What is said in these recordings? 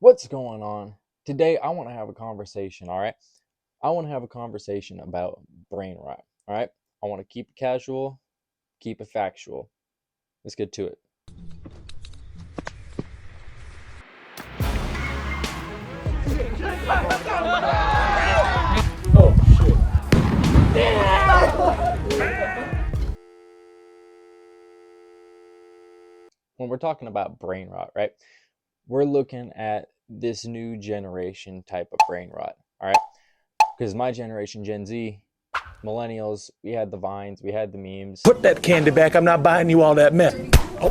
What's going on? Today, I want to have a conversation, all right? I want to have a conversation about brain rot, all right? I want to keep it casual, keep it factual. Let's get to it. Oh, when we're talking about brain rot, right? We're looking at this new generation type of brain rot, all right? Because my generation, Gen Z, millennials, we had the vines, we had the memes. Put that candy back. I'm not buying you all that mess. Oh,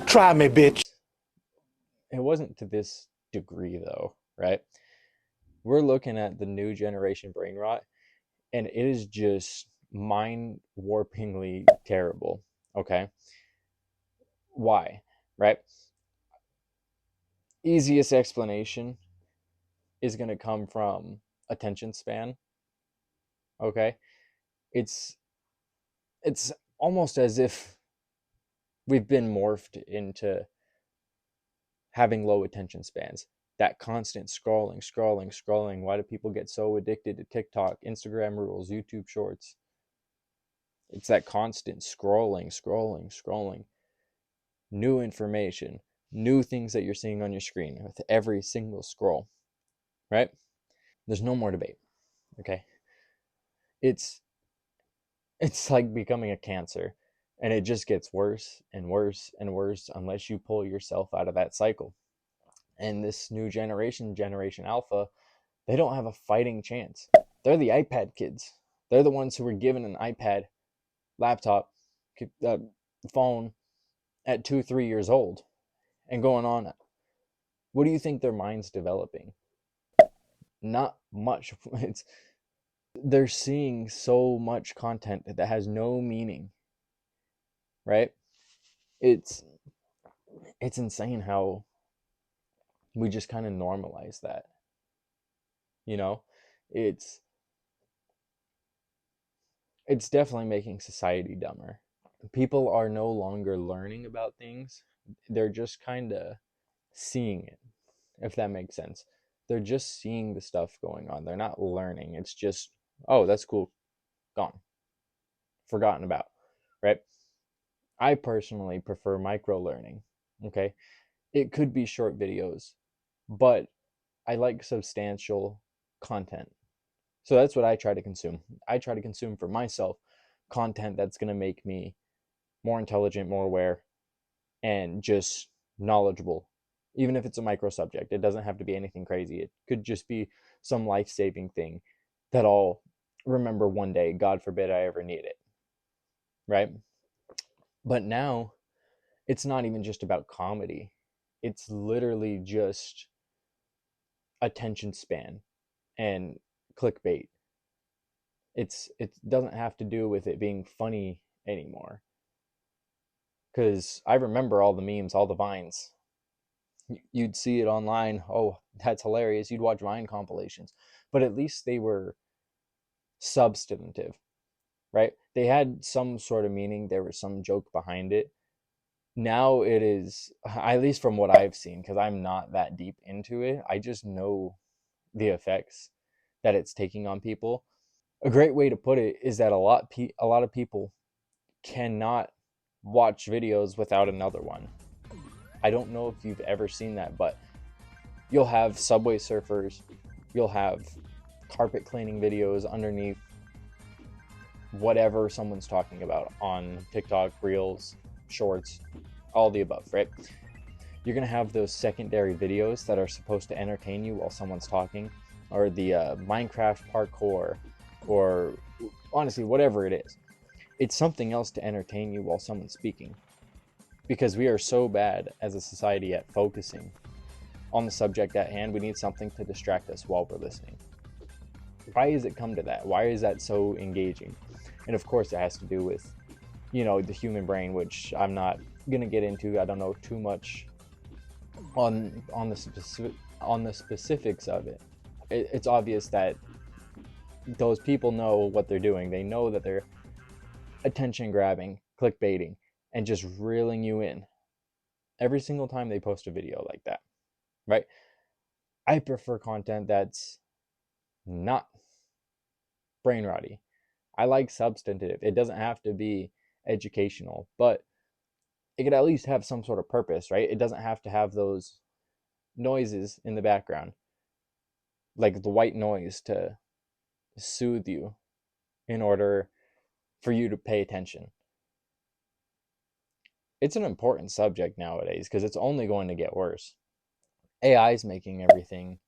try me, bitch. It wasn't to this degree, though, right? We're looking at the new generation brain rot, and it is just mind warpingly terrible. Okay. Why? Right? Easiest explanation is going to come from attention span. Okay. It's it's almost as if we've been morphed into having low attention spans. That constant scrolling. Why do people get so addicted to TikTok, Instagram Reels, YouTube Shorts? It's that constant scrolling. New information, new things that you're seeing on your screen with every single scroll, right? There's no more debate. Okay. It's it's like becoming a cancer, and it just gets worse and worse and worse unless you pull yourself out of that cycle. And this new generation, Generation Alpha, they don't have a fighting chance. They're the iPad kids. They're the ones who were given an iPad, laptop, uh, phone at 2, 3 years old and going on. What do you think their mind's developing? Not much. It's they're seeing so much content that has no meaning, right? It's it's insane how we just kind of normalize that. You know, it's it's definitely making society dumber. People are no longer learning about things. They're just kind of seeing it, if that makes sense. They're just seeing the stuff going on. They're not learning. It's just, oh, that's cool. Gone. Forgotten about, right? I personally prefer micro learning. Okay. It could be short videos, but I like substantial content. So that's what I try to consume. I try to consume for myself content that's going to make me more intelligent, more aware, and just knowledgeable. Even if it's a micro subject, it doesn't have to be anything crazy. It could just be some life saving thing that I'll remember one day. God forbid I ever need it. Right. But now it's not even just about comedy. It's literally just attention span and clickbait. It doesn't have to do with it being funny anymore. Cuz I remember all the memes, all the vines. You'd see it online. Oh, that's hilarious. You'd watch Vine compilations. But at least they were substantive, right? They had some sort of meaning. There was some joke behind it. Now it is, at least from what I've seen, because I'm not that deep into it, I just know the effects that it's taking on people. A great way to put it is that a lot of people cannot watch videos without another one. I don't know if you've ever seen that, but you'll have subway surfers, you'll have carpet cleaning videos underneath whatever someone's talking about on TikTok, Reels, Shorts, all the above, right? You're going to have those secondary videos that are supposed to entertain you while someone's talking, or the Minecraft parkour, or honestly, whatever it is. It's something else to entertain you while someone's speaking. Because we are so bad as a society at focusing on the subject at hand, we need something to distract us while we're listening. Why has it come to that? Why is that so engaging? And of course, it has to do with, the human brain, which I'm not gonna get into. I don't know too much on the specifics of it. It's obvious that those people know what they're doing. They know that they're attention grabbing, clickbaiting, and just reeling you in every single time they post a video like that, right? I prefer content that's not brain rotty. I like substantive. It doesn't have to be educational, but it could at least have some sort of purpose, right? It doesn't have to have those noises in the background, like the white noise to soothe you in order for you to pay attention. It's an important subject nowadays because it's only going to get worse. AI is making everything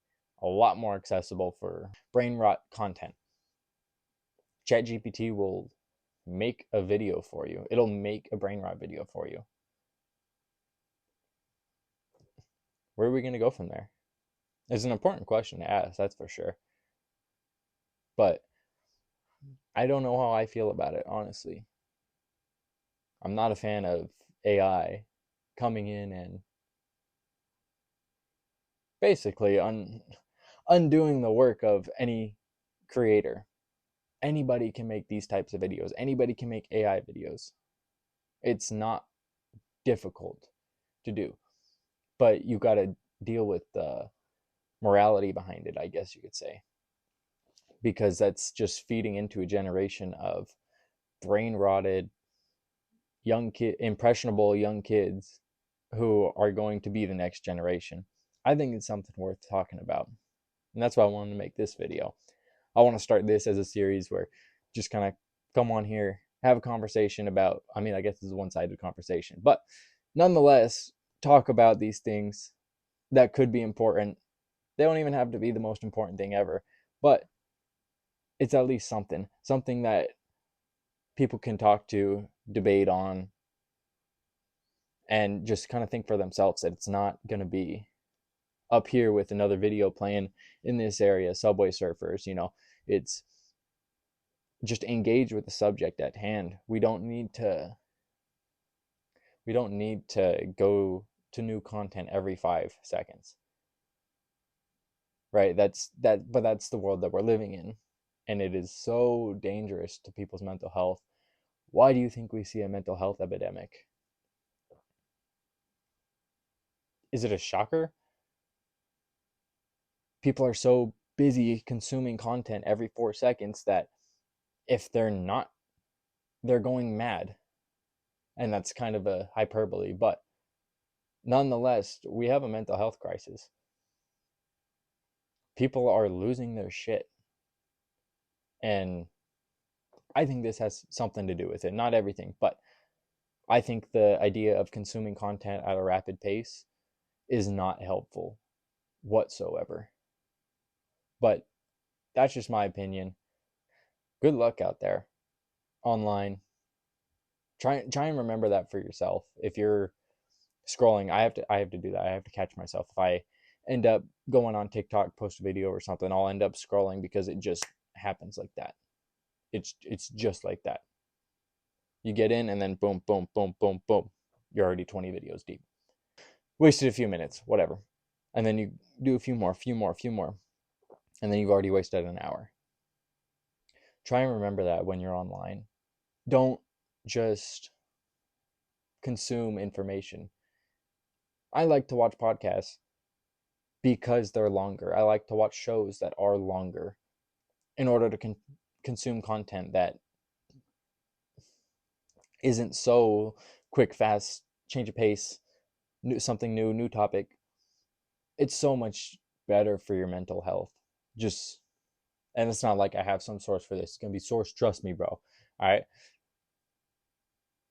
a lot more accessible for brain rot content. ChatGPT will make a video for you. It'll make a brain rot video for you. Where are we going to go from there? It's an important question to ask, that's for sure. But I don't know how I feel about it, honestly. I'm not a fan of AI coming in and basically undoing the work of any creator. Anybody can make these types of videos. Anybody can make AI videos. It's not difficult to do. But you got to deal with the morality behind it, I guess you could say. Because that's just feeding into a generation of brain rotted impressionable young kids who are going to be the next generation. I think it's something worth talking about. And that's why I wanted to make this video. I want to start this as a series where just kind of come on here, have a conversation about, I mean, I guess this is a one-sided conversation, but nonetheless, talk about these things that could be important. They don't even have to be the most important thing ever, but it's at least something that people can talk to, debate on, and just kind of think for themselves that it's not going to be up here with another video playing in this area, Subway Surfers, it's just engage with the subject at hand. We don't need to go to new content every 5 seconds. Right? But that's the world that we're living in. And it is so dangerous to people's mental health. Why do you think we see a mental health epidemic? Is it a shocker? People are so busy consuming content every 4 seconds that if they're not, they're going mad. And that's kind of a hyperbole, but nonetheless, we have a mental health crisis. People are losing their shit. And I think this has something to do with it. Not everything, but I think the idea of consuming content at a rapid pace is not helpful whatsoever. But that's just my opinion. Good luck out there online. Try and remember that for yourself. If you're scrolling, I have to do that. I have to catch myself. If I end up going on TikTok, post a video or something, I'll end up scrolling because it just happens like that. It's just like that. You get in and then boom, boom, boom, boom, boom. You're already 20 videos deep. Wasted a few minutes, whatever. And then you do a few more. And then you've already wasted an hour. Try and remember that when you're online. Don't just consume information. I like to watch podcasts because they're longer. I like to watch shows that are longer in order to consume content that isn't so quick, fast, change of pace, something new, new topic. It's so much better for your mental health. And it's not like I have some source for this. It's going to be source, trust me, bro. All right?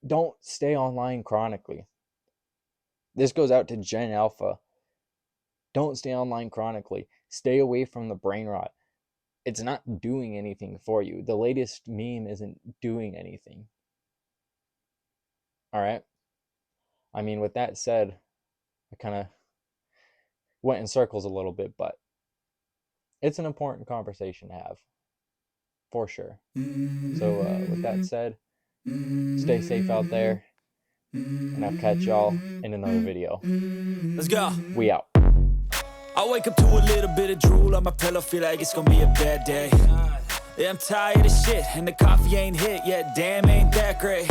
Don't stay online chronically. This goes out to Gen Alpha. Don't stay online chronically. Stay away from the brain rot. It's not doing anything for you. The latest meme isn't doing anything. All right? I mean, with that said, I kind of went in circles a little bit, but it's an important conversation to have, for sure. So with that said, stay safe out there, and I'll catch y'all in another video. Let's go. We out. I wake up to a little bit of drool on my pillow, feel like it's gonna be a bad day. Yeah, I'm tired of shit, and the coffee ain't hit yet, damn, ain't that great.